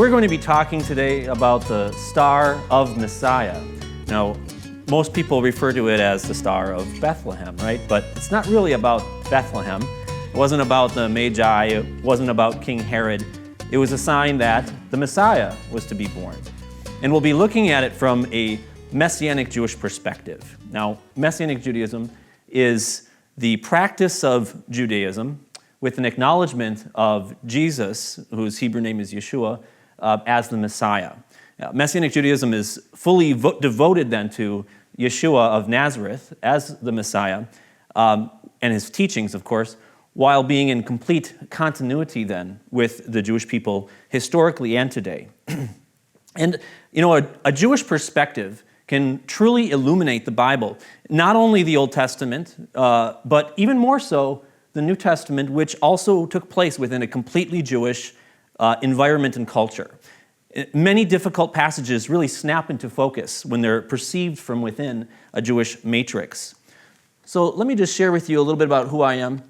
We're going to be talking today about the Star of Messiah. Now, most people refer to it as the Star of Bethlehem, right? But it's not really about Bethlehem. It wasn't about the Magi. It wasn't about King Herod. It was a sign that the Messiah was to be born. And we'll be looking at it from a Messianic Jewish perspective. Now, Messianic Judaism is the practice of Judaism with an acknowledgement of Jesus, whose Hebrew name is Yeshua, as the Messiah. Messianic Judaism is fully devoted then to Yeshua of Nazareth as the Messiah, and his teachings, of course, while being in complete continuity then with the Jewish people historically and today. And, you know, a Jewish perspective can truly illuminate the Bible, not only the Old Testament, but even more so the New Testament, which also took place within a completely Jewish environment and culture. Many difficult passages really snap into focus when they're perceived from within a Jewish matrix. So let me just share with you a little bit about who I am.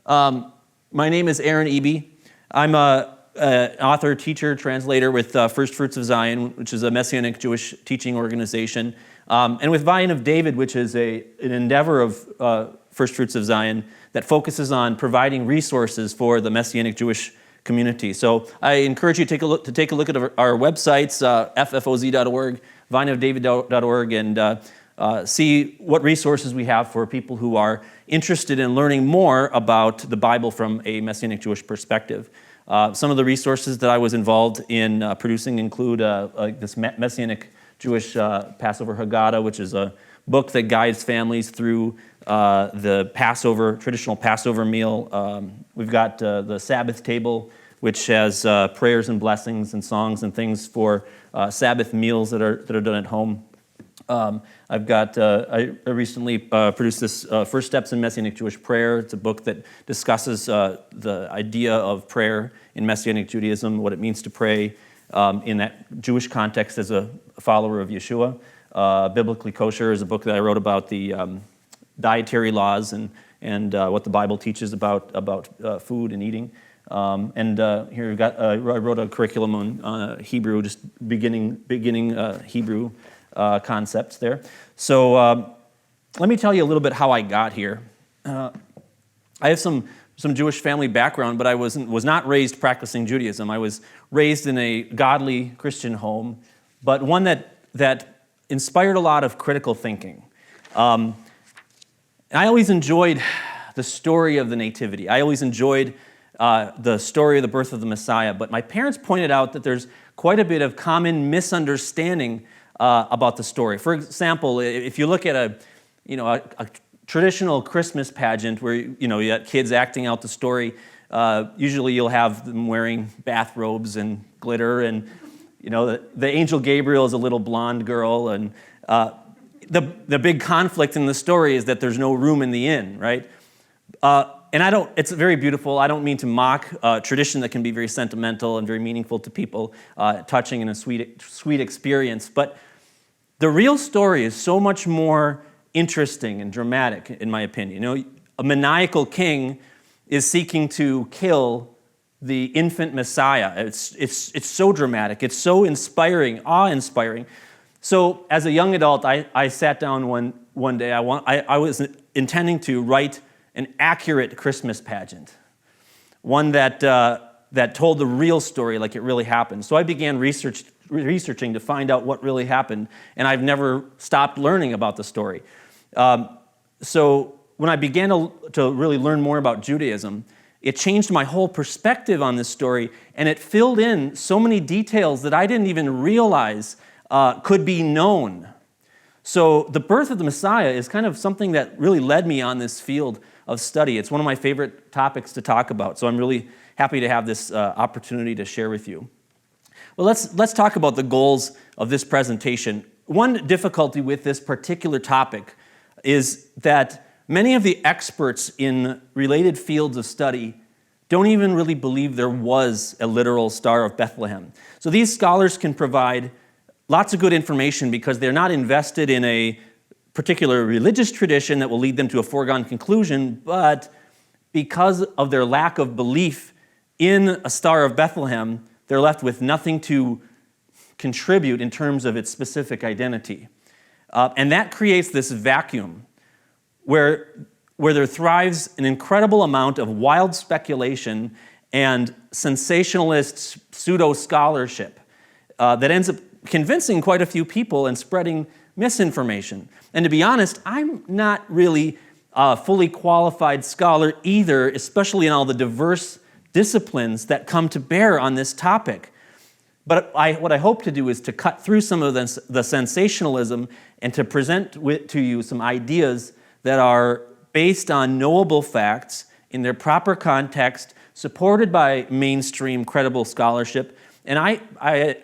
My name is Aaron Eby. I'm an author, teacher, translator with First Fruits of Zion, which is a Messianic Jewish teaching organization, and with Vine of David, which is an endeavor of First Fruits of Zion that focuses on providing resources for the Messianic Jewish community. So I encourage you to take a look at our websites, ffoz.org, vineofdavid.org, and see what resources we have for people who are interested in learning more about the Bible from a Messianic Jewish perspective. Some of the resources that I was involved in producing include this Messianic Jewish Passover Haggadah, which is a book that guides families through the traditional Passover meal. We've got the Sabbath table, which has prayers and blessings and songs and things for Sabbath meals that are done at home. I recently produced this First Steps in Messianic Jewish Prayer. It's a book that discusses the idea of prayer in Messianic Judaism, what it means to pray in that Jewish context as a follower of Yeshua. Biblically Kosher is a book that I wrote about the dietary laws and what the Bible teaches about food and eating. Here we've got I wrote a curriculum on Hebrew, just beginning Hebrew concepts there. So let me tell you a little bit how I got here. I have some Jewish family background, but I was not raised practicing Judaism. I was raised in a godly Christian home, but one that inspired a lot of critical thinking. I always enjoyed the story of the Nativity. I always enjoyed the story of the birth of the Messiah, but my parents pointed out that there's quite a bit of common misunderstanding about the story. For example, if you look at a traditional Christmas pageant where you got kids acting out the story, usually you'll have them wearing bathrobes and glitter, and the angel Gabriel is a little blonde girl, and the big conflict in the story is that there's no room in the inn, right? And it's very beautiful. I don't mean to mock tradition that can be very sentimental and very meaningful to people, touching and a sweet experience. But the real story is so much more interesting and dramatic, in my opinion. A maniacal king is seeking to kill the infant Messiah. It's so dramatic. It's so inspiring, awe-inspiring. So as a young adult, I sat down one day. I was intending to write an accurate Christmas pageant, one that told the real story like it really happened. So I began researching to find out what really happened, and I've never stopped learning about the story. So when I began to really learn more about Judaism, it changed my whole perspective on this story, and it filled in so many details that I didn't even realize could be known. So the birth of the Messiah is kind of something that really led me on this field of study. It's one of my favorite topics to talk about, so I'm really happy to have this opportunity to share with you. Well, let's talk about the goals of this presentation. One difficulty with this particular topic is that many of the experts in related fields of study don't even really believe there was a literal Star of Bethlehem. So these scholars can provide lots of good information because they're not invested in a particular religious tradition that will lead them to a foregone conclusion, but because of their lack of belief in a Star of Bethlehem, they're left with nothing to contribute in terms of its specific identity. And that creates this vacuum where there thrives an incredible amount of wild speculation and sensationalist pseudo-scholarship that ends up convincing quite a few people and spreading misinformation. And to be honest, I'm not really a fully qualified scholar either, especially in all the diverse disciplines that come to bear on this topic. But what I hope to do is to cut through some of the sensationalism and to present to you some ideas that are based on knowable facts in their proper context, supported by mainstream credible scholarship. And I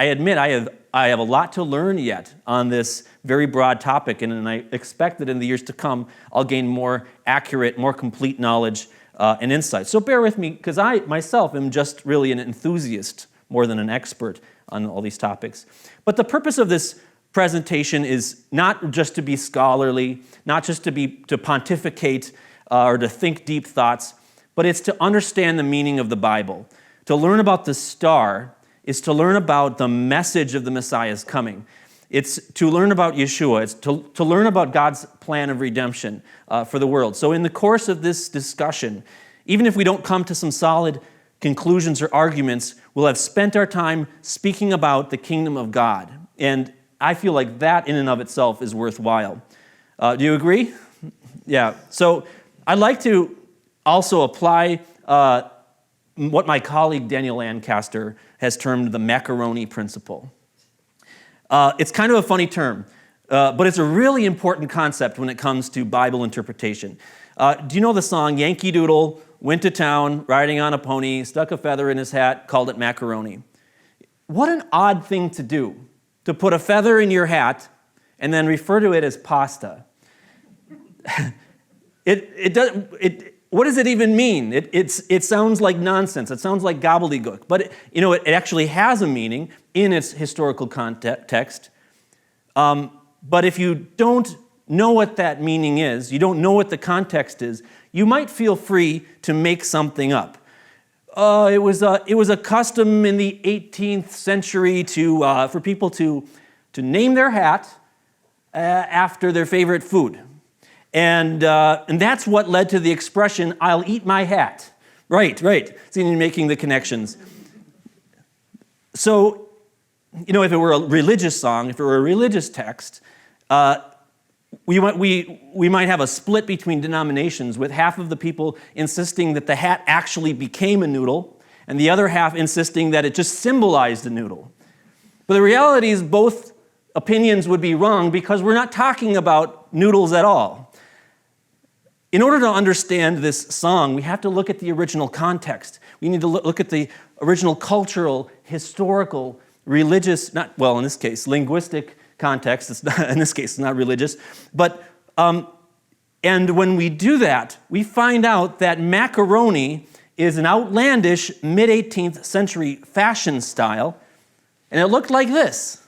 admit I have a lot to learn yet on this very broad topic, and I expect that in the years to come, I'll gain more accurate, more complete knowledge and insight. So bear with me, because I myself am just really an enthusiast more than an expert on all these topics. But the purpose of this presentation is not just to be scholarly, not just to pontificate or to think deep thoughts, but it's to understand the meaning of the Bible. To learn about the star is to learn about the message of the Messiah's coming. It's to learn about Yeshua. It's to learn about God's plan of redemption for the world. So in the course of this discussion, even if we don't come to some solid conclusions or arguments, we'll have spent our time speaking about the kingdom of God. And I feel like that in and of itself is worthwhile. Do you agree? Yeah. So I'd like to also apply what my colleague Daniel Lancaster has termed the macaroni principle. It's kind of a funny term, but it's a really important concept when it comes to Bible interpretation. Do you know the song Yankee Doodle went to town riding on a pony, stuck a feather in his hat, called it macaroni? What an odd thing to do, to put a feather in your hat and then refer to it as pasta. What does it even mean? It sounds like nonsense. It sounds like gobbledygook. But it actually has a meaning in its historical context. But if you don't know what that meaning is, you don't know what the context is, you might feel free to make something up. It was a custom in the 18th century for people to name their hat after their favorite food. And that's what led to the expression, "I'll eat my hat." Right. See, you're making the connections. So, if it were a religious song, if it were a religious text, we might have a split between denominations, with half of the people insisting that the hat actually became a noodle, and the other half insisting that it just symbolized a noodle. But the reality is both opinions would be wrong, because we're not talking about noodles at all. In order to understand this song, we have to look at the original context. We need to look at the original cultural, historical, religious, in this case, linguistic context. In this case, it's not religious. But, and when we do that, we find out that macaroni is an outlandish mid-18th century fashion style, and it looked like this.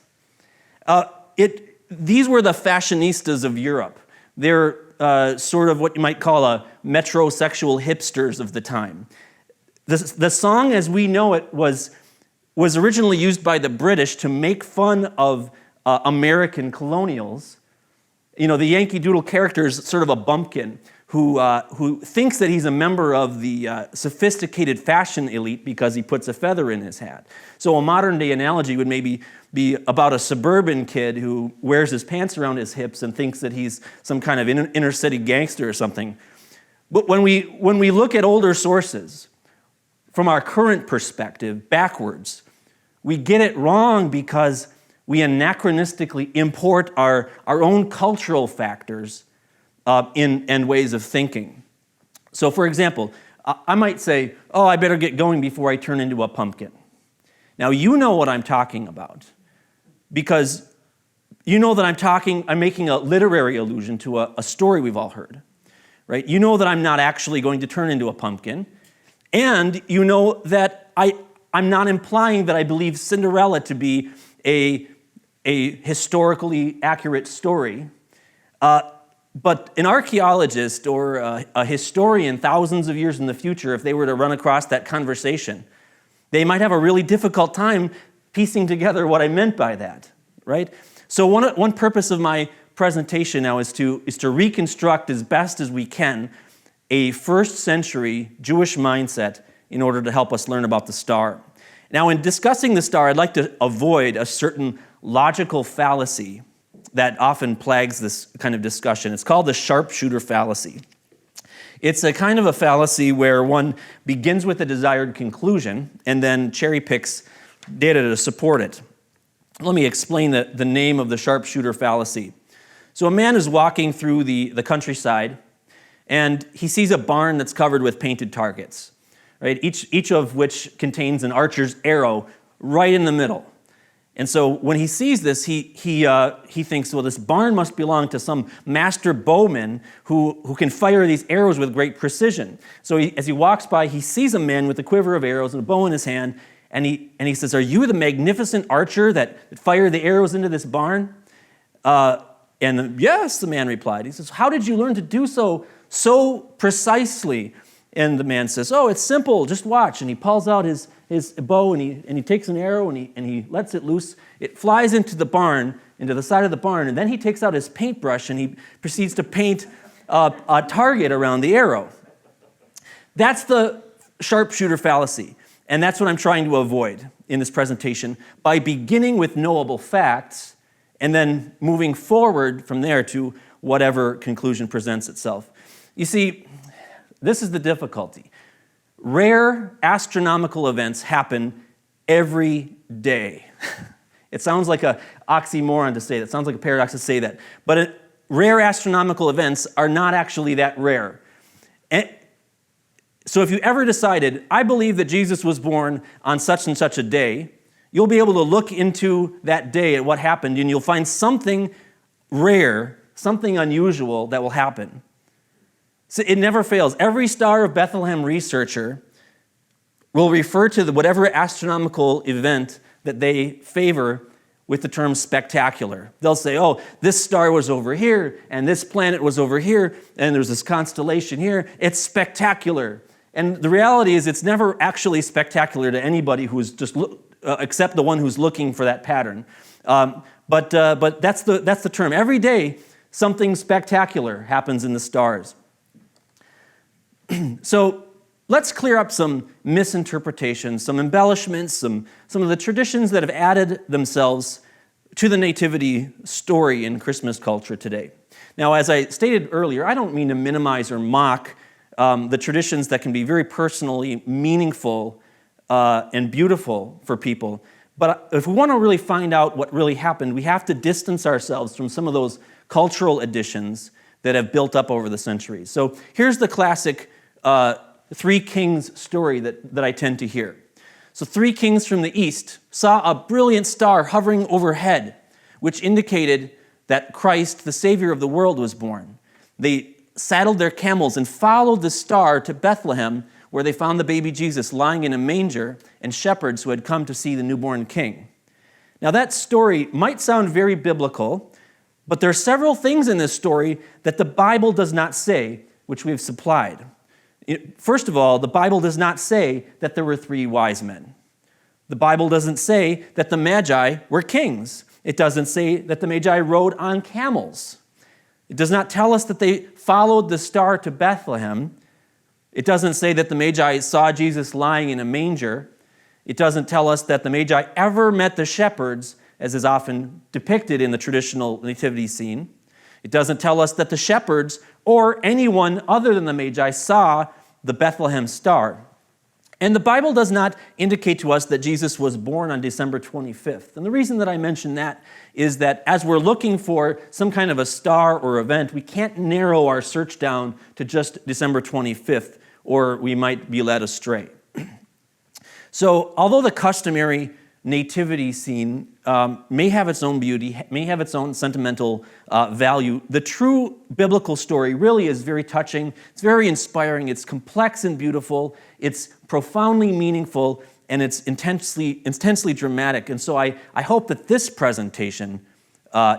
These were the fashionistas of Europe. They're sort of what you might call a metrosexual hipsters of the time. The song as we know it was originally used by the British to make fun of American colonials. The Yankee Doodle character is sort of a bumpkin who thinks that he's a member of the sophisticated fashion elite because he puts a feather in his hat. So a modern day analogy would maybe be about a suburban kid who wears his pants around his hips and thinks that he's some kind of inner city gangster or something. But when we look at older sources, from our current perspective, backwards, we get it wrong because we anachronistically import our own cultural factors and ways of thinking. So for example, I might say, I better get going before I turn into a pumpkin. Now you know what I'm talking about, because you know that I'm making a literary allusion to a story we've all heard, right? You know that I'm not actually going to turn into a pumpkin, and you know that I'm not implying that I believe Cinderella to be a historically accurate story. But an archaeologist or a historian thousands of years in the future, if they were to run across that conversation, they might have a really difficult time piecing together what I meant by that, right? So one purpose of my presentation now is to reconstruct as best as we can a first century Jewish mindset in order to help us learn about the star. Now, in discussing the star, I'd like to avoid a certain logical fallacy that often plagues this kind of discussion. It's called the sharpshooter fallacy. It's a kind of a fallacy where one begins with a desired conclusion and then cherry picks data to support it. Let me explain the name of the sharpshooter fallacy. So a man is walking through the countryside, and he sees a barn that's covered with painted targets, right? Each of which contains an archer's arrow right in the middle. And so when he sees this, he thinks, well, this barn must belong to some master bowman who can fire these arrows with great precision. So as he walks by, he sees a man with a quiver of arrows and a bow in his hand, and he says, "Are you the magnificent archer that fired the arrows into this barn?" Yes, the man replied. He says, "How did you learn to do so precisely?" And the man says, "Oh, it's simple, just watch." And he pulls out his bow and he takes an arrow and he lets it loose. It flies into the barn, into the side of the barn, and then he takes out his paintbrush and he proceeds to paint a target around the arrow. That's the sharpshooter fallacy, and that's what I'm trying to avoid in this presentation by beginning with knowable facts and then moving forward from there to whatever conclusion presents itself. You see, this is the difficulty. Rare astronomical events happen every day. It sounds like an oxymoron to say that. It sounds like a paradox to say that. But rare astronomical events are not actually that rare. And so if you ever decided, I believe that Jesus was born on such and such a day, you'll be able to look into that day at what happened, and you'll find something rare, something unusual that will happen. So it never fails. Every Star of Bethlehem researcher will refer to whatever astronomical event that they favor with the term spectacular. They'll say, oh, this star was over here, and this planet was over here, and there's this constellation here. It's spectacular. And the reality is it's never actually spectacular to anybody who's just except the one who's looking for that pattern. But that's the term. Every day, something spectacular happens in the stars. So let's clear up some misinterpretations, some embellishments, some of the traditions that have added themselves to the nativity story in Christmas culture today. Now, as I stated earlier, I don't mean to minimize or mock the traditions that can be very personally meaningful and beautiful for people. But if we want to really find out what really happened, we have to distance ourselves from some of those cultural additions that have built up over the centuries. So here's the classic three kings story that I tend to hear. So 3 kings from the east saw a brilliant star hovering overhead, which indicated that Christ, the Savior of the world, was born. They saddled their camels and followed the star to Bethlehem, where they found the baby Jesus lying in a manger and shepherds who had come to see the newborn king. Now that story might sound very biblical, but there are several things in this story that the Bible does not say, which we have supplied. First of all, the Bible does not say that there were 3 wise men. The Bible doesn't say that the Magi were kings. It doesn't say that the Magi rode on camels. It does not tell us that they followed the star to Bethlehem. It doesn't say that the Magi saw Jesus lying in a manger. It doesn't tell us that the Magi ever met the shepherds, as is often depicted in the traditional nativity scene. It doesn't tell us that the shepherds or anyone other than the Magi saw the Bethlehem star. And the Bible does not indicate to us that Jesus was born on December 25th. And the reason that I mention that is that as we're looking for some kind of a star or event, we can't narrow our search down to just December 25th, or we might be led astray. So although the customary nativity scene may have its own beauty, may have its own sentimental value, the true biblical story really is very touching, it's very inspiring, it's complex and beautiful, it's profoundly meaningful, and it's intensely dramatic. And so I hope that this presentation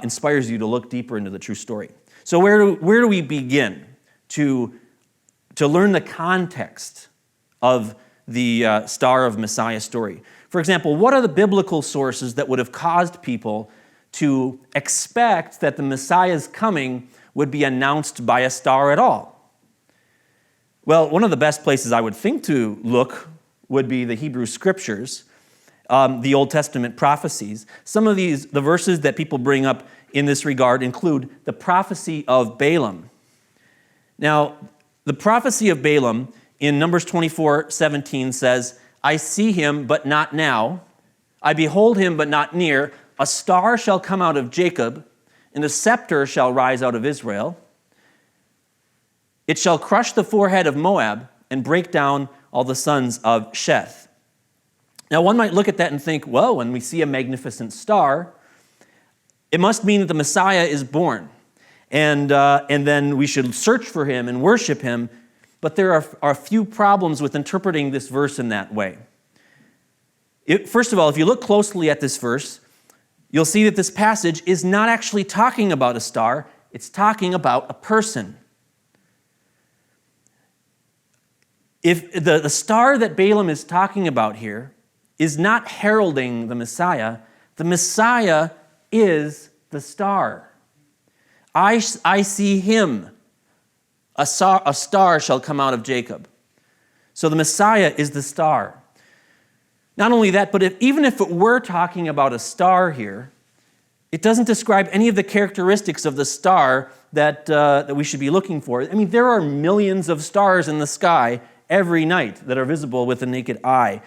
inspires you to look deeper into the true story. So where do we begin to learn the context of the Star of Messiah story. For example, what are the biblical sources that would have caused people to expect that the Messiah's coming would be announced by a star at all? Well, one of the best places I would think to look would be the Hebrew Scriptures, the Old Testament prophecies. Some of the verses that people bring up in this regard include the prophecy of Balaam. Now, the prophecy of Balaam in Numbers 24:17 says, I see him, but not now. I behold him, but not near. A star shall come out of Jacob, and a scepter shall rise out of Israel. It shall crush the forehead of Moab and break down all the sons of Sheth. Now, one might look at that and think, well, when we see a magnificent star, it must mean that the Messiah is born. And then we should search for him and worship him. But there are a few problems with interpreting this verse in that way. First of all, if you look closely at this verse, you'll see that this passage is not actually talking about a star. It's talking about a person. If the star that Balaam is talking about here is not heralding the Messiah is the star. I see him. A star shall come out of Jacob. So the Messiah is the star. Not only that, but even if it were talking about a star here, it doesn't describe any of the characteristics of the star that we should be looking for. I mean, there are millions of stars in the sky every night that are visible with the naked eye.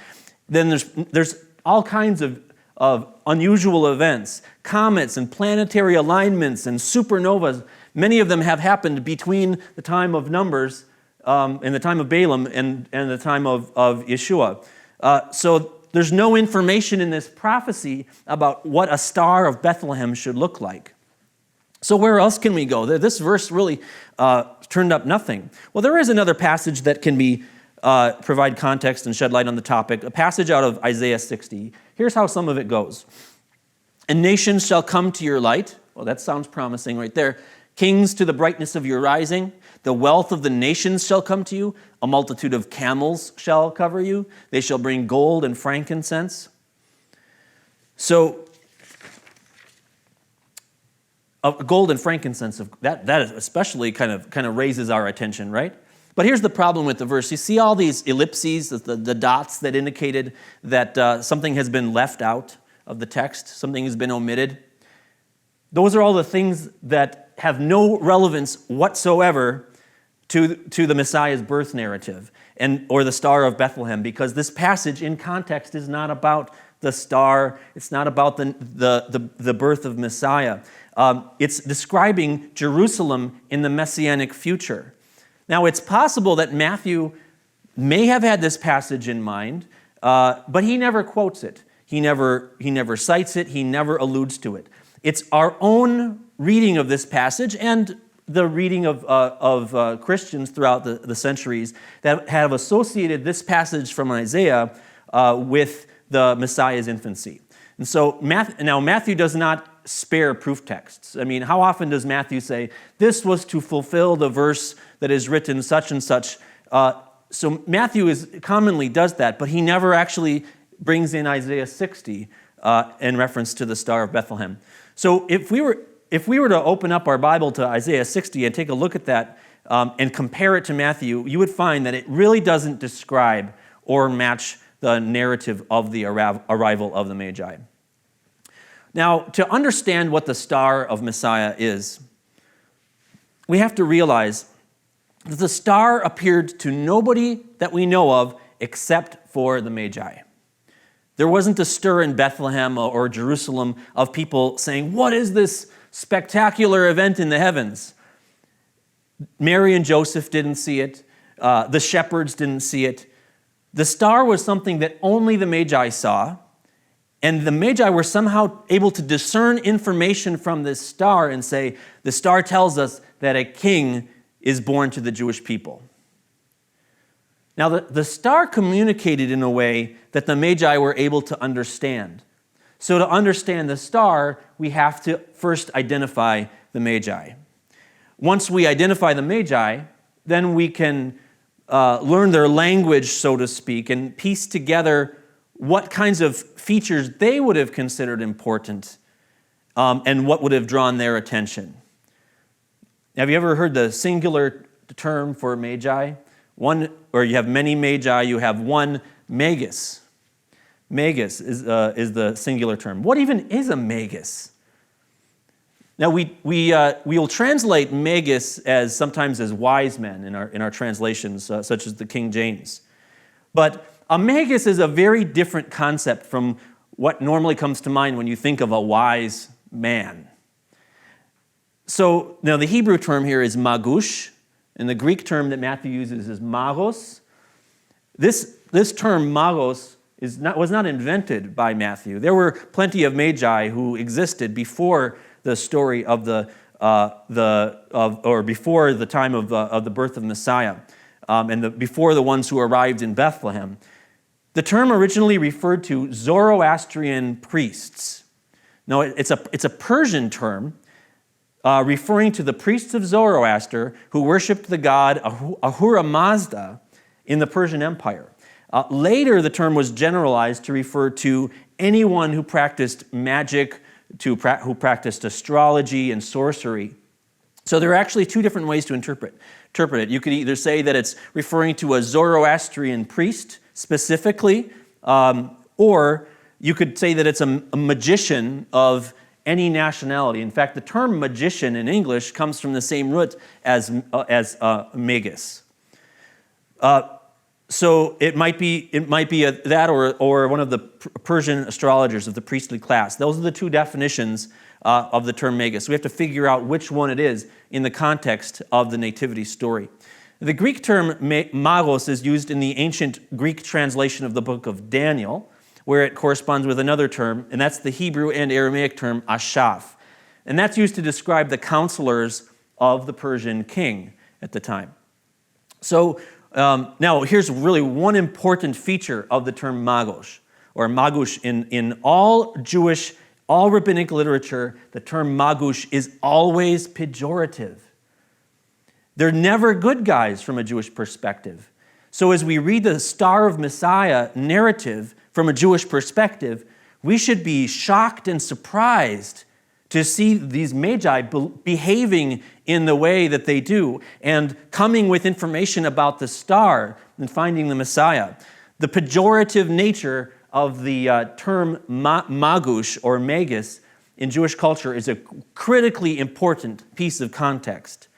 Then there's all kinds of unusual events, comets and planetary alignments and supernovas. Many of them have happened between the time of Numbers and the time of Balaam and the time of Yeshua. So there's no information in this prophecy about what a Star of Bethlehem should look like. So where else can we go? This verse really turned up nothing. Well, there is another passage that can provide context and shed light on the topic, a passage out of Isaiah 60. Here's how some of it goes. And nations shall come to your light. Well, that sounds promising right there. Kings to the brightness of your rising. The wealth of the nations shall come to you. A multitude of camels shall cover you. They shall bring gold and frankincense. So, gold and frankincense, that especially kind of raises our attention, right? But here's the problem with the verse. You see all these ellipses, the dots that indicated that something has been left out of the text, something has been omitted. Those are all the things that have no relevance whatsoever to the Messiah's birth narrative or the Star of Bethlehem, because this passage in context is not about the star. It's not about the birth of Messiah. It's describing Jerusalem in the Messianic future. Now, it's possible that Matthew may have had this passage in mind, but he never quotes it. He never cites it. He never alludes to it. It's our own reading of this passage and the reading of Christians throughout the centuries that have associated this passage from Isaiah with the Messiah's infancy. And so Matthew does not spare proof texts. I mean, how often does Matthew say, this was to fulfill the verse that is written such and such? So Matthew commonly does that, but he never actually brings in Isaiah 60 in reference to the Star of Bethlehem. So if we were to open up our Bible to Isaiah 60 and take a look at that and compare it to Matthew, you would find that it really doesn't describe or match the narrative of the arrival of the Magi. Now, to understand what the Star of Messiah is, we have to realize that the star appeared to nobody that we know of except for the Magi. There wasn't a stir in Bethlehem or Jerusalem of people saying, what is this spectacular event in the heavens? Mary and Joseph didn't see it. The shepherds didn't see it. The star was something that only the Magi saw, and the Magi were somehow able to discern information from this star and say, the star tells us that a king is born to the Jewish people. Now, the star communicated in a way that the Magi were able to understand. So to understand the star, we have to first identify the Magi. Once we identify the Magi, then we can learn their language, so to speak, and piece together what kinds of features they would have considered important and what would have drawn their attention. Have you ever heard the singular term for magi? One, or you have many magi, you have one magus. Magus is the singular term. What even is a magus? Now we will translate magus as sometimes as wise men in our translations, such as the King James. But a magus is a very different concept from what normally comes to mind when you think of a wise man. So now the Hebrew term here is magush, and the Greek term that Matthew uses is magos. This term magos was not invented by Matthew. There were plenty of magi who existed before the story of before the time of the birth of Messiah, and before the ones who arrived in Bethlehem. The term originally referred to Zoroastrian priests. Now, it's a Persian term referring to the priests of Zoroaster who worshipped the god Ahura Mazda in the Persian Empire. Later, the term was generalized to refer to anyone who practiced magic, who practiced astrology and sorcery. So there are actually two different ways to interpret it. You could either say that it's referring to a Zoroastrian priest specifically, or you could say that it's a magician of any nationality. In fact, the term magician in English comes from the same root as magus. So it might be that or one of the Persian astrologers of the priestly class. Those are the two definitions of the term magus. We have to figure out which one it is in the context of the nativity story. The Greek term magos is used in the ancient Greek translation of the book of Daniel, where it corresponds with another term, and that's the Hebrew and Aramaic term ashaf. And that's used to describe the counselors of the Persian king at the time. So now here's really one important feature of the term magos, or magush. In all Jewish, all rabbinic literature, the term magush is always pejorative. They're never good guys from a Jewish perspective. So as we read the Star of Messiah narrative from a Jewish perspective, we should be shocked and surprised to see these magi behaving in the way that they do and coming with information about the star and finding the Messiah. The pejorative nature of the term magush or magus in Jewish culture is a critically important piece of context.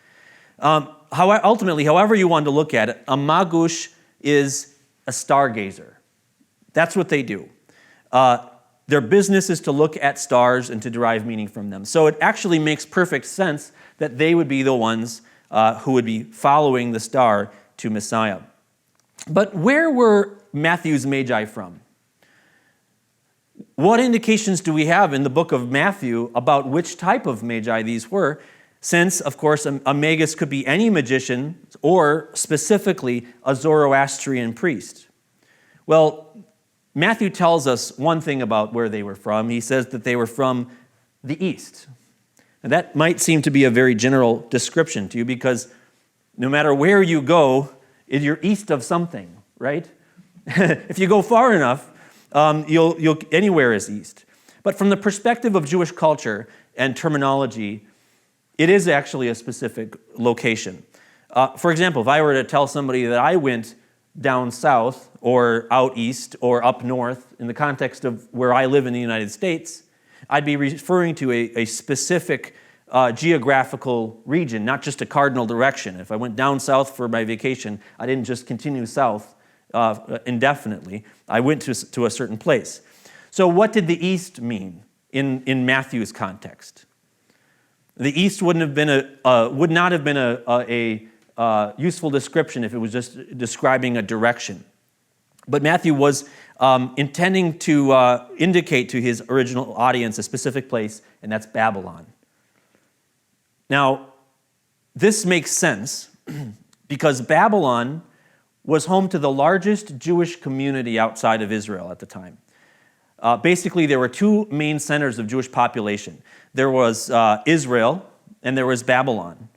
Ultimately, however you want to look at it, a magush is a stargazer. That's what they do. Their business is to look at stars and to derive meaning from them. So it actually makes perfect sense that they would be the ones who would be following the star to Messiah. But where were Matthew's magi from? What indications do we have in the book of Matthew about which type of magi these were? Since, of course, a magus could be any magician or specifically a Zoroastrian priest. Well, Matthew tells us one thing about where they were from. He says that they were from the east. And that might seem to be a very general description to you because no matter where you go, you're east of something, right? If you go far enough, you'll anywhere is east. But from the perspective of Jewish culture and terminology, it is actually a specific location. For example, if I were to tell somebody that I went down south or out east or up north in the context of where I live in the United States, I'd be referring to a specific geographical region, not just a cardinal direction. If I went down south for my vacation, I didn't just continue south indefinitely. I went to a certain place. So what did the east mean in Matthew's context? The east would not have been a useful description if it was just describing a direction. But Matthew was intending to indicate to his original audience a specific place, and that's Babylon. Now, this makes sense because Babylon was home to the largest Jewish community outside of Israel at the time. Basically, there were two main centers of Jewish population. There was Israel, and there was Babylon.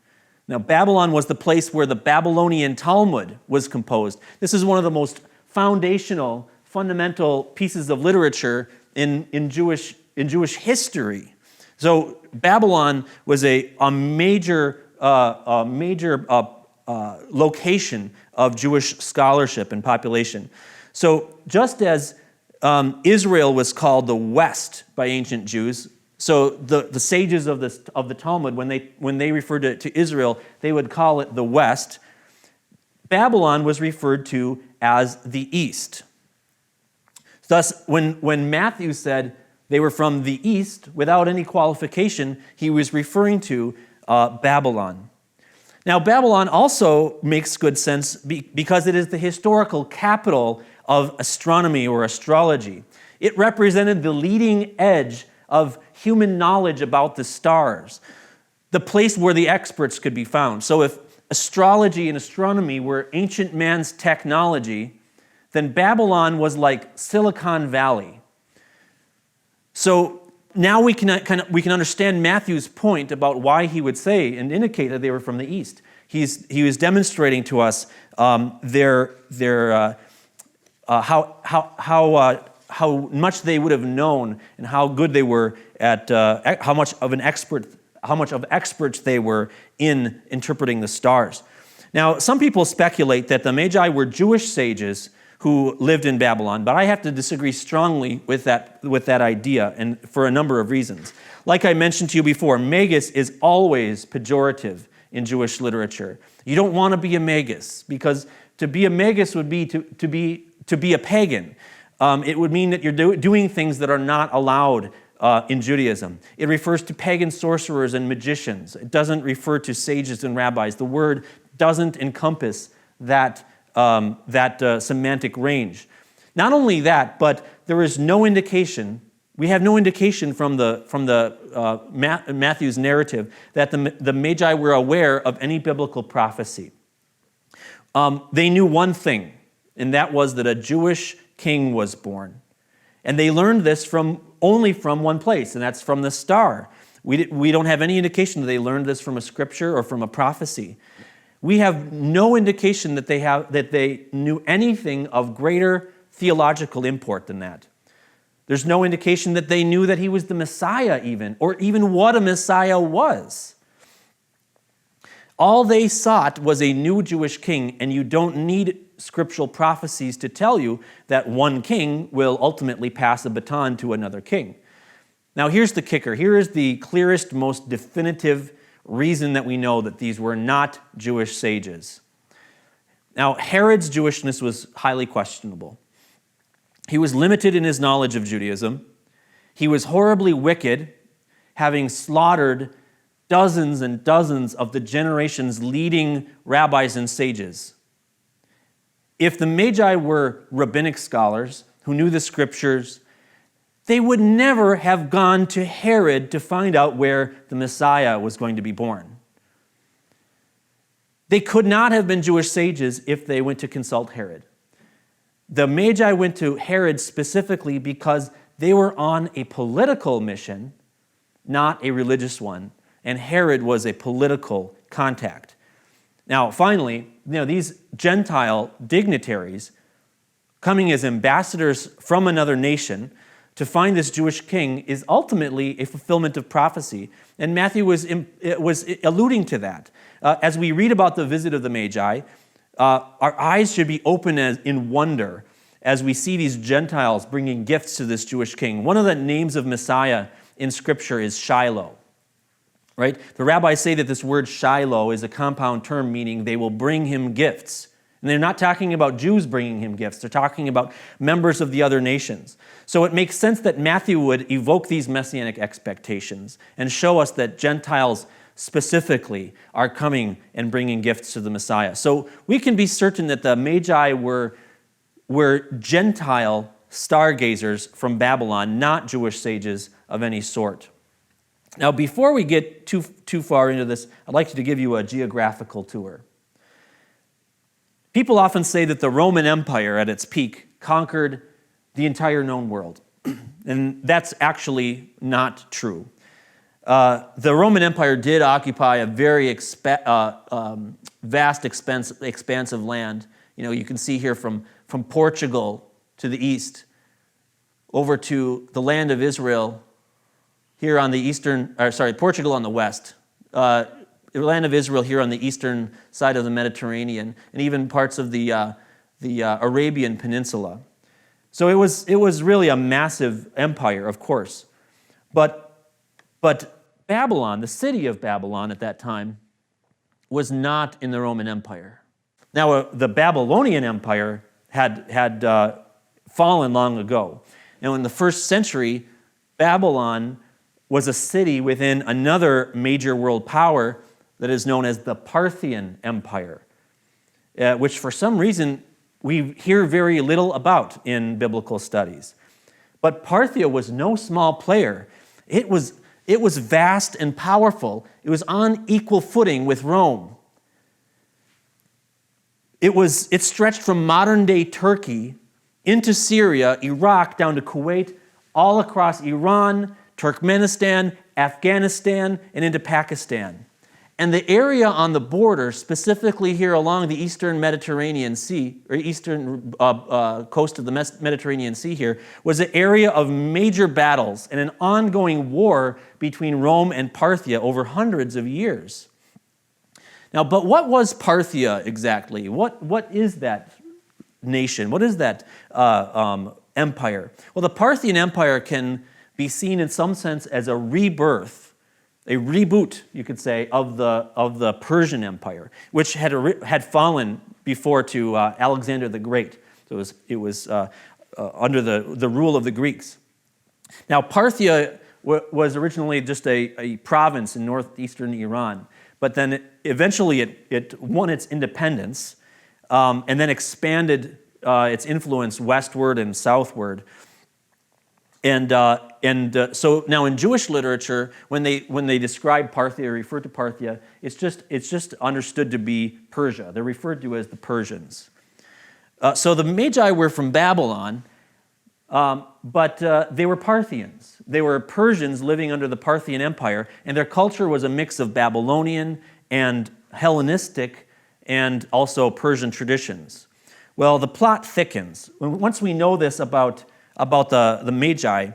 Now, Babylon was the place where the Babylonian Talmud was composed. This is one of the most fundamental pieces of literature in Jewish history. So Babylon was a major location of Jewish scholarship and population. So just as Israel was called the West by ancient Jews, so the sages of the Talmud, when they referred to Israel, they would call it the West. Babylon was referred to as the East. Thus, when Matthew said they were from the East, without any qualification, he was referring to Babylon. Now, Babylon also makes good sense because it is the historical capital of astronomy or astrology. It represented the leading edge of human knowledge about the stars, the place where the experts could be found. So if astrology and astronomy were ancient man's technology, then Babylon was like Silicon Valley. So now we can understand Matthew's point about why he would say and indicate that they were from the East. He was demonstrating to us how much they would have known and how good they were at how much of experts they were in interpreting the stars. Now, some people speculate that the Magi were Jewish sages who lived in Babylon, but I have to disagree strongly with that idea, and for a number of reasons. Like I mentioned to you before, magus is always pejorative in Jewish literature. You don't want to be a magus, because to be a magus would be to be a pagan. It would mean that you're doing things that are not allowed in Judaism. It refers to pagan sorcerers and magicians. It doesn't refer to sages and rabbis. The word doesn't encompass that semantic range. Not only that, but there is no indication. We have no indication from Matthew's narrative that the Magi were aware of any biblical prophecy. They knew one thing, and that was that a Jewish king was born. And they learned this only from one place, and that's from the star. We don't have any indication that they learned this from a scripture or from a prophecy. We have no indication that they knew anything of greater theological import than that. There's no indication that they knew that he was the Messiah even, or even what a Messiah was. All they sought was a new Jewish king, and you don't need scriptural prophecies to tell you that one king will ultimately pass a baton to another king. Now here's the kicker. Here is the clearest, most definitive reason that we know that these were not Jewish sages. Now, Herod's Jewishness was highly questionable. He was limited in his knowledge of Judaism. He was horribly wicked, having slaughtered dozens and dozens of the generation's leading rabbis and sages. If the Magi were rabbinic scholars who knew the scriptures, they would never have gone to Herod to find out where the Messiah was going to be born. They could not have been Jewish sages if they went to consult Herod. The Magi went to Herod specifically because they were on a political mission, not a religious one, and Herod was a political contact. Now, finally, these Gentile dignitaries coming as ambassadors from another nation to find this Jewish king is ultimately a fulfillment of prophecy. And Matthew was alluding to that. As we read about the visit of the Magi, our eyes should be open in wonder as we see these Gentiles bringing gifts to this Jewish king. One of the names of Messiah in Scripture is Shiloh. Right? The rabbis say that this word Shiloh is a compound term meaning they will bring him gifts. And they're not talking about Jews bringing him gifts. They're talking about members of the other nations. So it makes sense that Matthew would evoke these messianic expectations and show us that Gentiles specifically are coming and bringing gifts to the Messiah. So we can be certain that the Magi were Gentile stargazers from Babylon, not Jewish sages of any sort. Now, before we get too far into this, I'd like to give you a geographical tour. People often say that the Roman Empire at its peak conquered the entire known world. And that's actually not true. The Roman Empire did occupy a very vast, expansive land. You can see here from Portugal to the east, over to the land of Israel, here on the Portugal on the west, the land of Israel here on the eastern side of the Mediterranean, and even parts of the Arabian Peninsula. So it was really a massive empire, of course. But Babylon, the city of Babylon at that time, was not in the Roman Empire. Now, the Babylonian Empire had fallen long ago. Now, in the first century, Babylon was a city within another major world power that is known as the Parthian Empire, which for some reason we hear very little about in biblical studies. But Parthia was no small player. It was vast and powerful. It was on equal footing with Rome. It stretched from modern-day Turkey into Syria, Iraq, down to Kuwait, all across Iran, Turkmenistan, Afghanistan, and into Pakistan. And the area on the border, specifically here along the eastern Mediterranean Sea, or eastern coast of the Mediterranean Sea here, was an area of major battles and an ongoing war between Rome and Parthia over hundreds of years. Now, but what was Parthia exactly? What is that nation? What is that empire? Well, the Parthian Empire can be seen in some sense as a rebirth, a reboot, you could say, of the Persian Empire, which had fallen before to Alexander the Great. So it was under the rule of the Greeks. Now, Parthia was originally just a province in northeastern Iran, but then eventually it won its independence and then expanded its influence westward and southward. And so now in Jewish literature, when they describe Parthia or refer to Parthia, it's just understood to be Persia. They're referred to as the Persians. So the Magi were from Babylon, but they were Parthians. They were Persians living under the Parthian Empire, and their culture was a mix of Babylonian and Hellenistic and also Persian traditions. Well, the plot thickens. Once we know this about the Magi,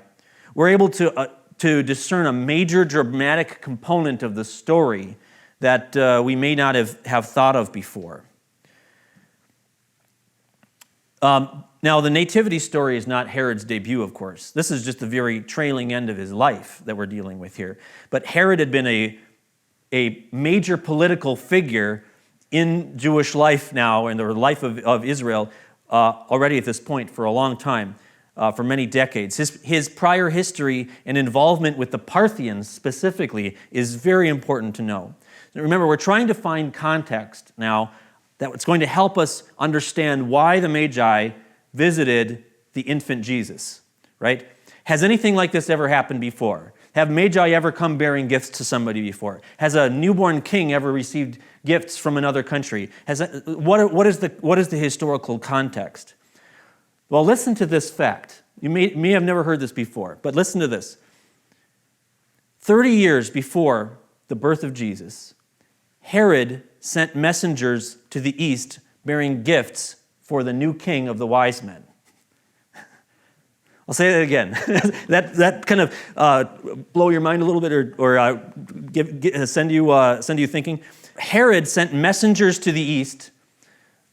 we're able to discern a major dramatic component of the story that we may not have thought of before. Now, the nativity story is not Herod's debut, of course. This is just the very trailing end of his life that we're dealing with here. But Herod had been a major political figure in Jewish life now, in the life of Israel, already at this point for a long time. For many decades. His prior history and involvement with the Parthians specifically is very important to know. Remember, we're trying to find context now that's going to help us understand why the Magi visited the infant Jesus, right? Has anything like this ever happened before? Have Magi ever come bearing gifts to somebody before? Has a newborn king ever received gifts from another country? What is the historical context? Well, listen to this fact. You may have never heard this before, but listen to this. 30 years before the birth of Jesus, Herod sent messengers to the east bearing gifts for the new king of the wise men. I'll say that again. that kind of blow your mind a little bit or send you thinking. Herod sent messengers to the east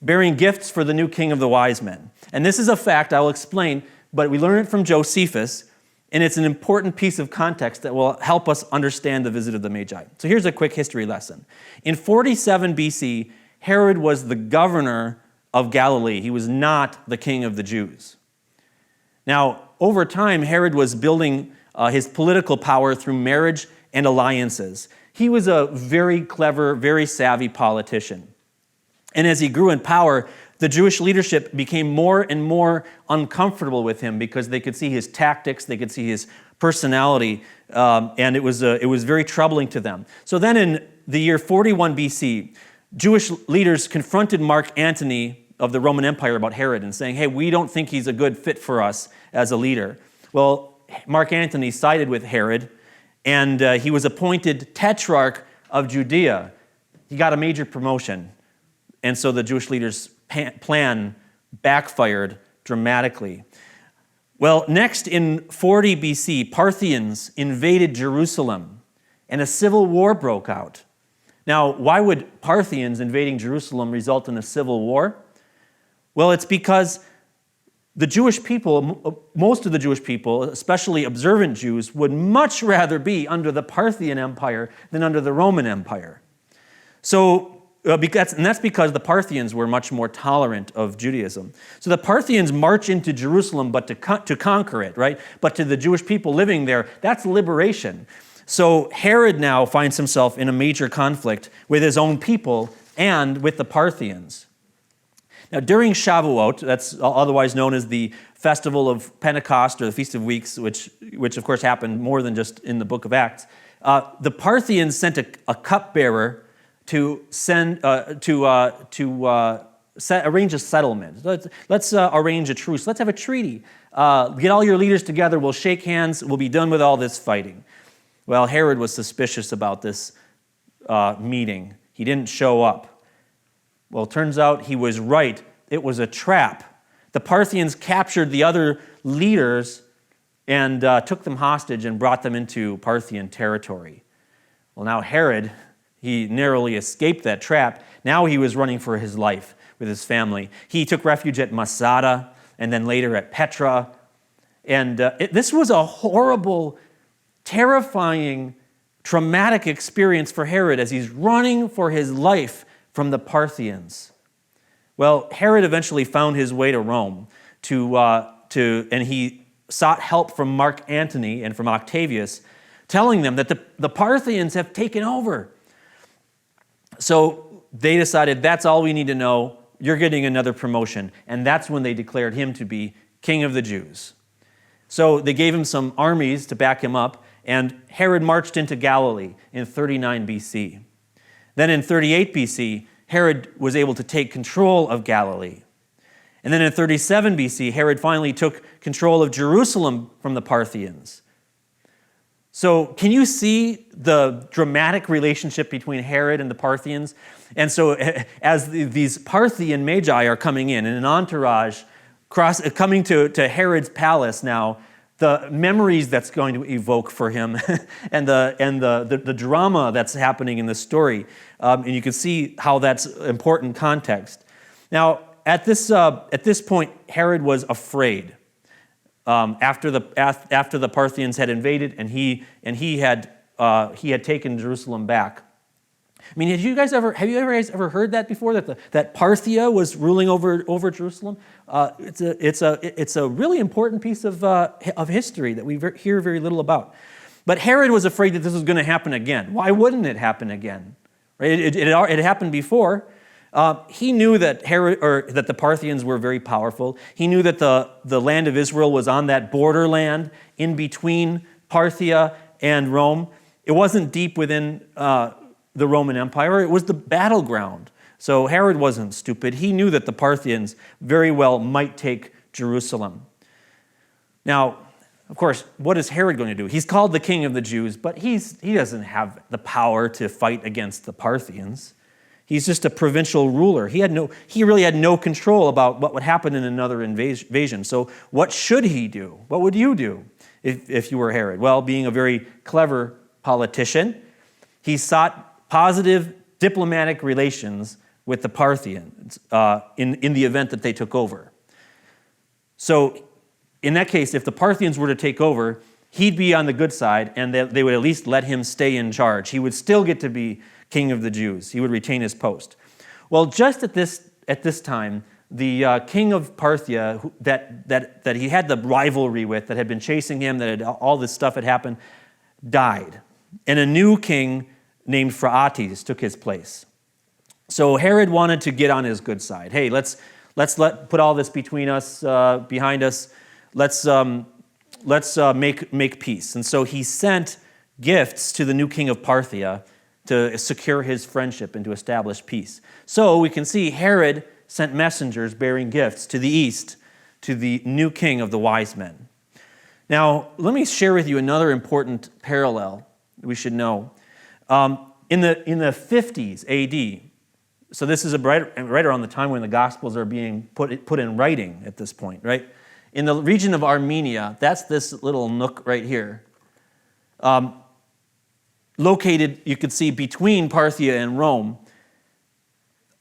bearing gifts for the new king of the wise men. And this is a fact I'll explain, but we learn it from Josephus, and it's an important piece of context that will help us understand the visit of the Magi. So here's a quick history lesson. In 47 BC, Herod was the governor of Galilee. He was not the king of the Jews. Now, over time, Herod was building his political power through marriage and alliances. He was a very clever, very savvy politician. And as he grew in power, the Jewish leadership became more and more uncomfortable with him because they could see his tactics, they could see his personality, and it was very troubling to them. So then in the year 41 BC, Jewish leaders confronted Mark Antony of the Roman Empire about Herod and saying, hey, we don't think he's a good fit for us as a leader. Well, Mark Antony sided with Herod, and he was appointed Tetrarch of Judea. He got a major promotion, and so the Jewish leaders' plan backfired dramatically. Well, next in 40 BC, Parthians invaded Jerusalem, and a civil war broke out. Now, why would Parthians invading Jerusalem result in a civil war? Well, it's because the Jewish people, most of the Jewish people, especially observant Jews, would much rather be under the Parthian Empire than under the Roman Empire. So, and that's because the Parthians were much more tolerant of Judaism. So the Parthians march into Jerusalem, but to conquer it, right? But to the Jewish people living there, that's liberation. So Herod now finds himself in a major conflict with his own people and with the Parthians. Now, during Shavuot, that's otherwise known as the Festival of Pentecost or the Feast of Weeks, which of course happened more than just in the book of Acts, the Parthians sent a cupbearer to arrange a settlement. Let's arrange a truce. Let's have a treaty. Get all your leaders together. We'll shake hands. We'll be done with all this fighting. Well, Herod was suspicious about this meeting. He didn't show up. Well, it turns out he was right. It was a trap. The Parthians captured the other leaders and took them hostage and brought them into Parthian territory. Well, now Herod, he narrowly escaped that trap. Now he was running for his life with his family. He took refuge at Masada and then later at Petra. And this was a horrible, terrifying, traumatic experience for Herod as he's running for his life from the Parthians. Well, Herod eventually found his way to Rome and he sought help from Mark Antony and from Octavius, telling them that the Parthians have taken over. So they decided, that's all we need to know. You're getting another promotion. And that's when they declared him to be King of the Jews. So they gave him some armies to back him up, and Herod marched into Galilee in 39 BC. Then in 38 BC, Herod was able to take control of Galilee. And then in 37 BC, Herod finally took control of Jerusalem from the Parthians. So can you see the dramatic relationship between Herod and the Parthians? And so as these Parthian magi are coming in an entourage coming to Herod's palace now, the memories that's going to evoke for him and the drama that's happening in the story. And you can see how that's important context. Now, at this point, Herod was afraid. After the Parthians had invaded and he had taken Jerusalem back. I mean, have you guys ever heard that before? That Parthia was ruling over Jerusalem. It's a really important piece of history that we hear very little about. But Herod was afraid that this was going to happen again. Why wouldn't it happen again? Right? It happened before. He knew that that the Parthians were very powerful. He knew that the land of Israel was on that borderland in between Parthia and Rome. It wasn't deep within the Roman Empire. It was the battleground. So Herod wasn't stupid. He knew that the Parthians very well might take Jerusalem. Now, of course, what is Herod going to do? He's called the King of the Jews, but he doesn't have the power to fight against the Parthians. He's just a provincial ruler. He really had no control about what would happen in another invasion. So what should he do? What would you do if you were Herod? Well, being a very clever politician, he sought positive diplomatic relations with the Parthians in the event that they took over. So in that case, if the Parthians were to take over, he'd be on the good side, and they would at least let him stay in charge. He would still get to be King of the Jews. He would retain his post. Well, just at this time, the king of Parthia that he had the rivalry with, that had been chasing him, all this stuff had happened, died. And a new king named Phraates took his place. So Herod wanted to get on his good side. Hey, let's put all this between us, behind us. Let's make peace. And so he sent gifts to the new king of Parthia to secure his friendship and to establish peace. So we can see Herod sent messengers bearing gifts to the east to the new king of the wise men. Now, let me share with you another important parallel we should know. In the 50s AD, so this is right around the time when the Gospels are being put in writing at this point, right? In the region of Armenia, that's this little nook right here, located, you could see, between Parthia and Rome.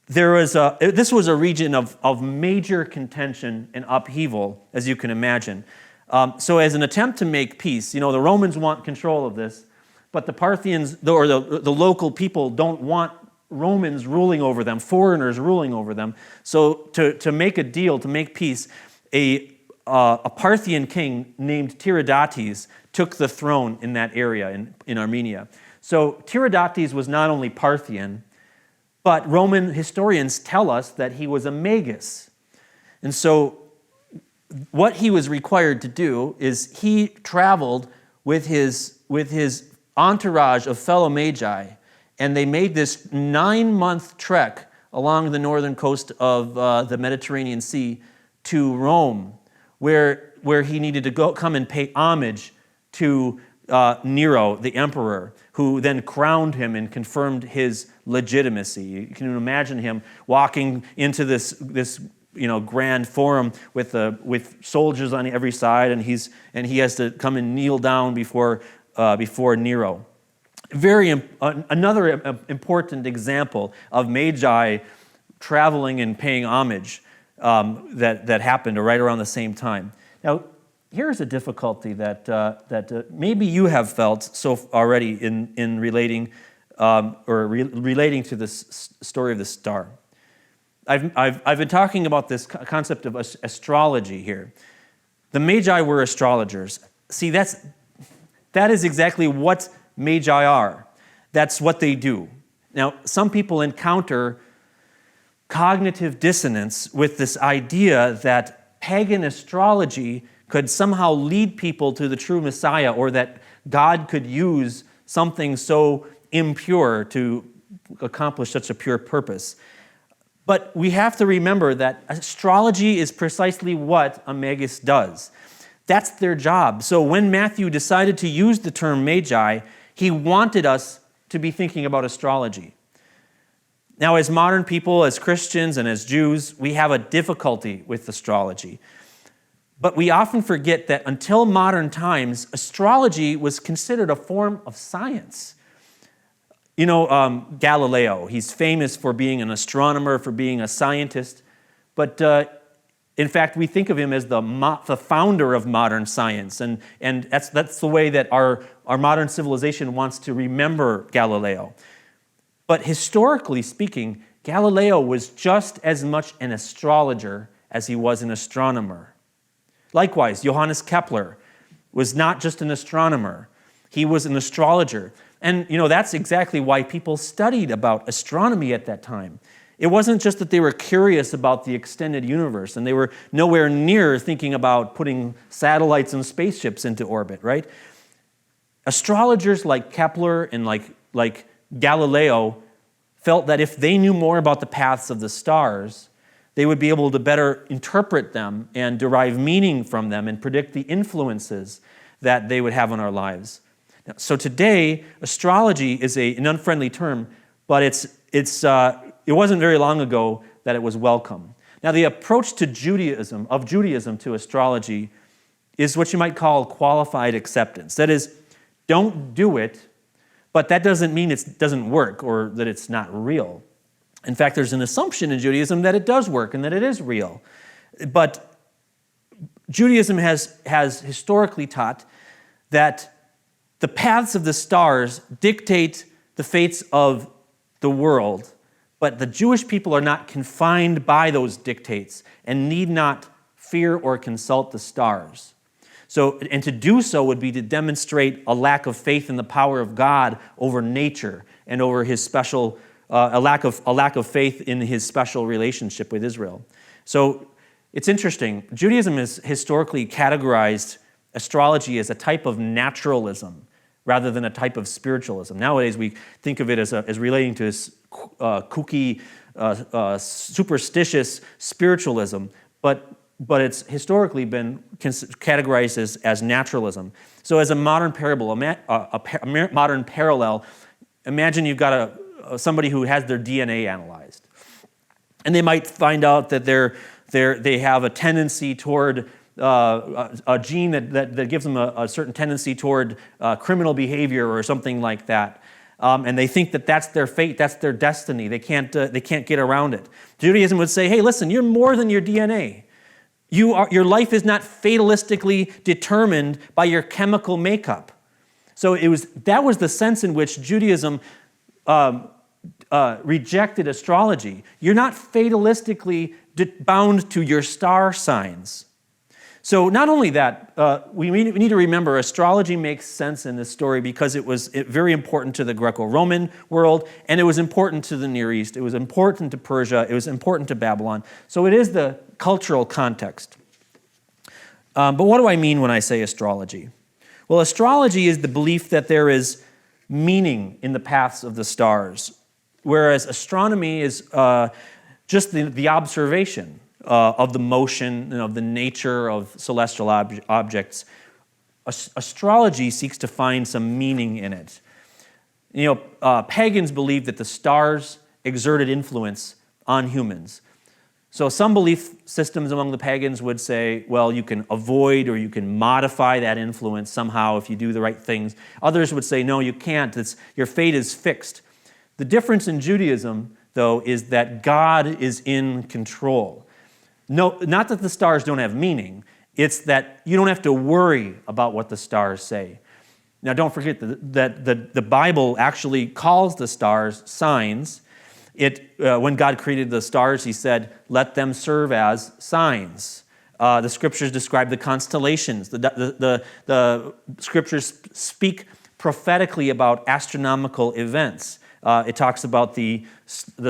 This was a region of major contention and upheaval, as you can imagine. So as an attempt to make peace, the Romans want control of this, but the Parthians, or the local people, don't want Romans ruling over them, foreigners ruling over them. So to make a deal, to make peace, a Parthian king named Tiridates took the throne in that area in Armenia. So Tiridates was not only Parthian, but Roman historians tell us that he was a magus. And so what he was required to do is he traveled with his entourage of fellow magi, and they made this 9-month trek along the northern coast of the Mediterranean Sea to Rome, where he needed to come and pay homage to Nero, the emperor, who then crowned him and confirmed his legitimacy. You can imagine him walking into this grand forum with soldiers on every side, and he has to come and kneel down before Nero. Another important example of magi traveling and paying homage that happened right around the same time. Now, here's a difficulty that maybe you have felt so already in relating relating to this story of the star. I've been talking about this concept of astrology here. The Magi were astrologers. See, that is exactly what Magi are. That's what they do. Now, some people encounter cognitive dissonance with this idea that pagan astrology could somehow lead people to the true Messiah, or that God could use something so impure to accomplish such a pure purpose. But we have to remember that astrology is precisely what a magus does. That's their job. So when Matthew decided to use the term magi, he wanted us to be thinking about astrology. Now, as modern people, as Christians and as Jews, we have a difficulty with astrology. But we often forget that until modern times, astrology was considered a form of science. Galileo, he's famous for being an astronomer, for being a scientist, but in fact, we think of him as the founder of modern science, and that's the way that our modern civilization wants to remember Galileo. But historically speaking, Galileo was just as much an astrologer as he was an astronomer. Likewise, Johannes Kepler was not just an astronomer, he was an astrologer. And, that's exactly why people studied about astronomy at that time. It wasn't just that they were curious about the extended universe, and they were nowhere near thinking about putting satellites and spaceships into orbit, right? Astrologers like Kepler and like Galileo felt that if they knew more about the paths of the stars, they would be able to better interpret them and derive meaning from them and predict the influences that they would have on our lives. So today, astrology is an unfriendly term, but it wasn't very long ago that it was welcome. Now, the approach to Judaism to astrology is what you might call qualified acceptance. That is, don't do it, but that doesn't mean it doesn't work or that it's not real. In fact, there's an assumption in Judaism that it does work and that it is real. But Judaism has historically taught that the paths of the stars dictate the fates of the world, but the Jewish people are not confined by those dictates and need not fear or consult the stars. And to do so would be to demonstrate a lack of faith in the power of God over nature and over his special, a lack of faith in his special relationship with Israel. So it's interesting. Judaism has historically categorized astrology as a type of naturalism rather than a type of spiritualism. Nowadays, we think of it as relating to this kooky, superstitious spiritualism. But but it's historically been categorized as naturalism. So as a modern modern parallel, imagine you've got somebody who has their DNA analyzed. And they might find out that they have a tendency toward a gene that gives them a certain tendency toward criminal behavior or something like that. And they think that that's their fate, that's their destiny. They can't get around it. Judaism would say, hey, listen, you're more than your DNA. Your life is not fatalistically determined by your chemical makeup. So that was the sense in which Judaism rejected astrology. You're not fatalistically bound to your star signs. So not only that, we need to remember astrology makes sense in this story because it was very important to the Greco-Roman world, and it was important to the Near East. It was important to Persia. It was important to Babylon. So it is the cultural context. But what do I mean when I say astrology? Well, astrology is the belief that there is meaning in the paths of the stars, whereas astronomy is just the observation of the motion and of the nature of celestial objects. Astrology seeks to find some meaning in it. Pagans believed that the stars exerted influence on humans. So some belief systems among the pagans would say, well, you can avoid or you can modify that influence somehow if you do the right things. Others would say, no, you can't. Your fate is fixed. The difference in Judaism, though, is that God is in control. No, not that the stars don't have meaning. It's that you don't have to worry about what the stars say. Now, don't forget that the Bible actually calls the stars signs. When God created the stars, he said, let them serve as signs. The scriptures describe the constellations. The scriptures speak prophetically about astronomical events. It talks about the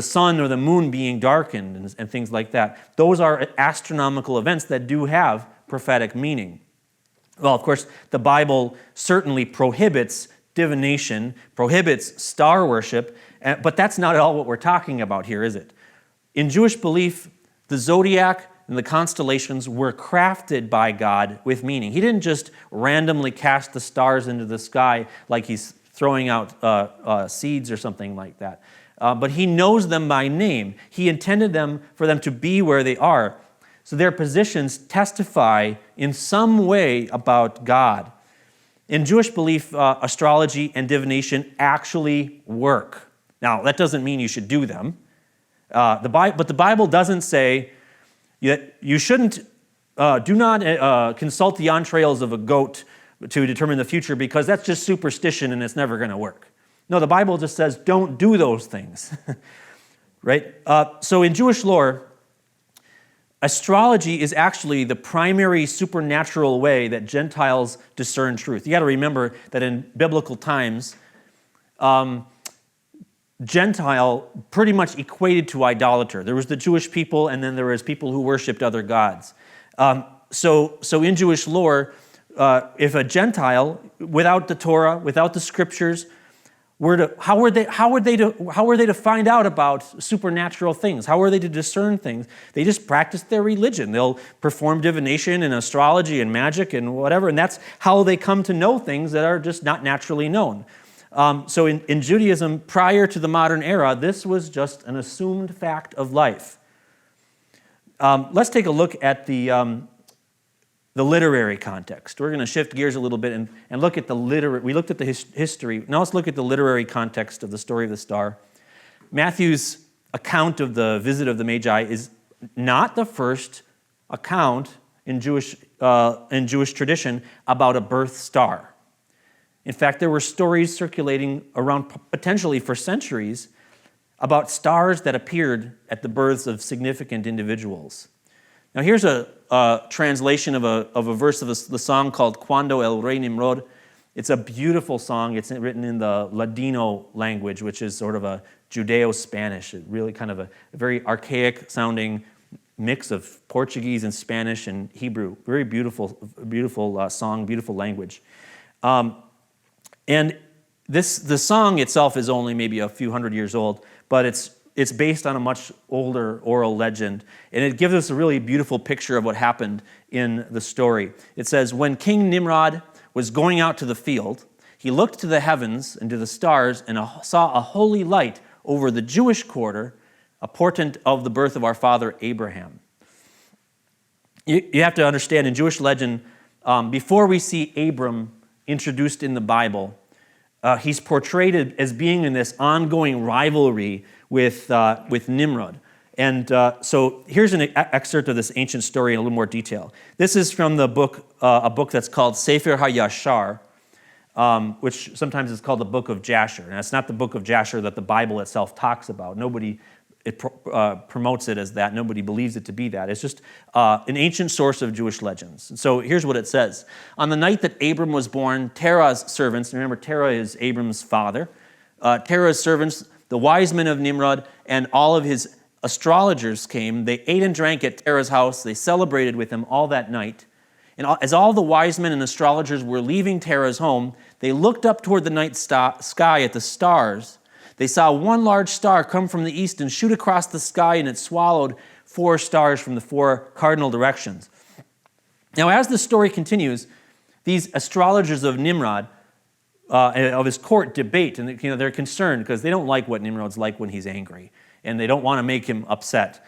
sun or the moon being darkened and things like that. Those are astronomical events that do have prophetic meaning. Well, of course, the Bible certainly prohibits divination, prohibits star worship, but that's not at all what we're talking about here, is it? In Jewish belief, the zodiac and the constellations were crafted by God with meaning. He didn't just randomly cast the stars into the sky like he's throwing out seeds or something like that. But he knows them by name. He intended for them to be where they are. So their positions testify in some way about God. In Jewish belief, astrology and divination actually work. Now, that doesn't mean you should do them. But the Bible doesn't say that you shouldn't, do not consult the entrails of a goat to determine the future because that's just superstition and it's never going to work. No, the Bible just says don't do those things, right? So in Jewish lore, astrology is actually the primary supernatural way that Gentiles discern truth. You got to remember that in biblical times, Gentile pretty much equated to idolater. There was the Jewish people, and then there was people who worshipped other gods. So in Jewish lore, if a Gentile, without the Torah, without the scriptures, how were they to find out about supernatural things? How were they to discern things? They just practiced their religion. They'll perform divination and astrology and magic and whatever, and that's how they come to know things that are just not naturally known. So in Judaism, prior to the modern era, this was just an assumed fact of life. Let's take a look at the literary context. We're going to shift gears a little bit and look at we looked at the history. Now let's look at the literary context of the story of the star. Matthew's account of the visit of the Magi is not the first account in Jewish tradition about a birth star. In fact, there were stories circulating around potentially for centuries about stars that appeared at the births of significant individuals. Now here's a translation of a verse of the song called Cuando el Rey Nimrod. It's a beautiful song. It's written in the Ladino language, which is sort of a Judeo-Spanish, really kind of a very archaic sounding mix of Portuguese and Spanish and Hebrew. Very beautiful song, beautiful language. And the song itself is only maybe a few hundred years old, but it's it's based on a much older oral legend, and it gives us a really beautiful picture of what happened in the story. It says, when King Nimrod was going out to the field, he looked to the heavens and to the stars and saw a holy light over the Jewish quarter, a portent of the birth of our father Abraham. You have to understand, in Jewish legend, before we see Abram introduced in the Bible, he's portrayed as being in this ongoing rivalry with Nimrod. And so here's an excerpt of this ancient story in a little more detail. This is from the book, a book that's called Sefer HaYashar, which sometimes is called the Book of Jasher. And it's not the Book of Jasher that the Bible itself talks about. Nobody promotes it as that. Nobody believes it to be that. It's just an ancient source of Jewish legends. And so here's what it says. On the night that Abram was born, Terah's servants, remember Terah is Abram's father, Terah's servants, the wise men of Nimrod, and all of his astrologers came. They ate and drank at Terah's house. They celebrated with him all that night. And as all the wise men and astrologers were leaving Terah's home, they looked up toward the night sky at the stars. They saw one large star come from the east and shoot across the sky, and it swallowed 4 stars from the 4 cardinal directions. Now, as the story continues, these astrologers of Nimrod, of his court, debate, and they're concerned because they don't like what Nimrod's like when he's angry, and they don't want to make him upset.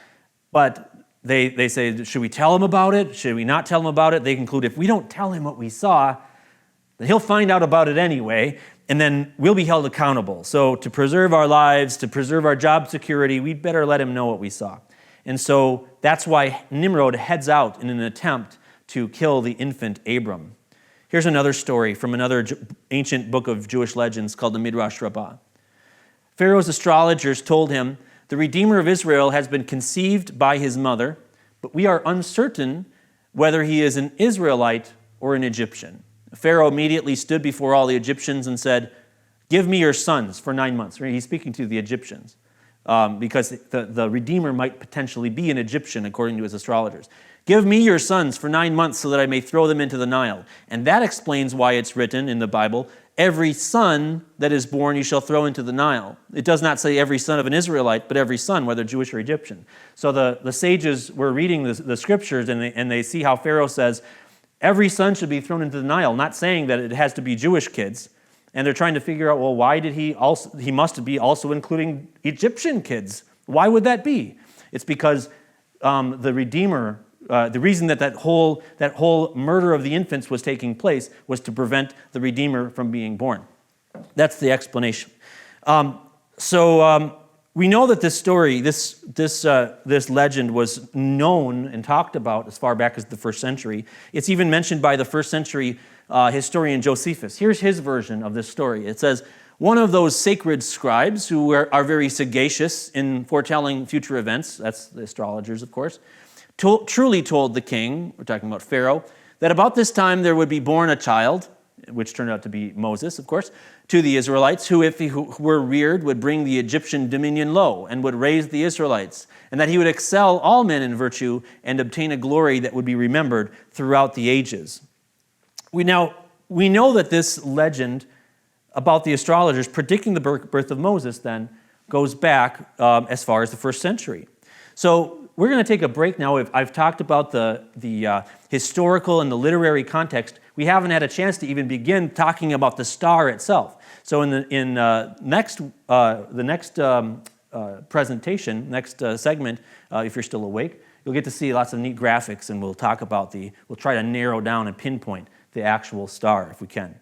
But they say, should we tell him about it? Should we not tell him about it? They conclude, if we don't tell him what we saw, then he'll find out about it anyway, and then we'll be held accountable. So to preserve our lives, to preserve our job security, we'd better let him know what we saw. And so that's why Nimrod heads out in an attempt to kill the infant Abram. Here's another story from another ancient book of Jewish legends called the Midrash Rabbah. Pharaoh's astrologers told him, the Redeemer of Israel has been conceived by his mother, but we are uncertain whether he is an Israelite or an Egyptian. Pharaoh immediately stood before all the Egyptians and said, give me your sons for 9 months. He's speaking to the Egyptians because the Redeemer might potentially be an Egyptian, according to his astrologers. Give me your sons for 9 months so that I may throw them into the Nile. And that explains why it's written in the Bible, every son that is born you shall throw into the Nile. It does not say every son of an Israelite, but every son, whether Jewish or Egyptian. So the sages were reading the scriptures, and they see how Pharaoh says, every son should be thrown into the Nile, not saying that it has to be Jewish kids. And they're trying to figure out, well, why did he must be also including Egyptian kids. Why would that be? It's because the Redeemer, the reason that whole murder of the infants was taking place was to prevent the Redeemer from being born. That's the explanation. We know that this story, this legend was known and talked about as far back as the 1st century. It's even mentioned by the 1st century historian Josephus. Here's his version of this story. It says, one of those sacred scribes who are very sagacious in foretelling future events, that's the astrologers, of course, truly told the king, we're talking about Pharaoh, that about this time there would be born a child, which turned out to be Moses, of course, to the Israelites, who, if he were reared, would bring the Egyptian dominion low and would raise the Israelites, and that he would excel all men in virtue and obtain a glory that would be remembered throughout the ages. We know that this legend about the astrologers predicting the birth of Moses then goes back as far as the 1st century. So we're going to take a break now. I've talked about the historical and the literary context. We haven't had a chance to even begin talking about the star itself. So in the next presentation, next segment, if you're still awake, you'll get to see lots of neat graphics, and we'll talk about we'll try to narrow down and pinpoint the actual star if we can.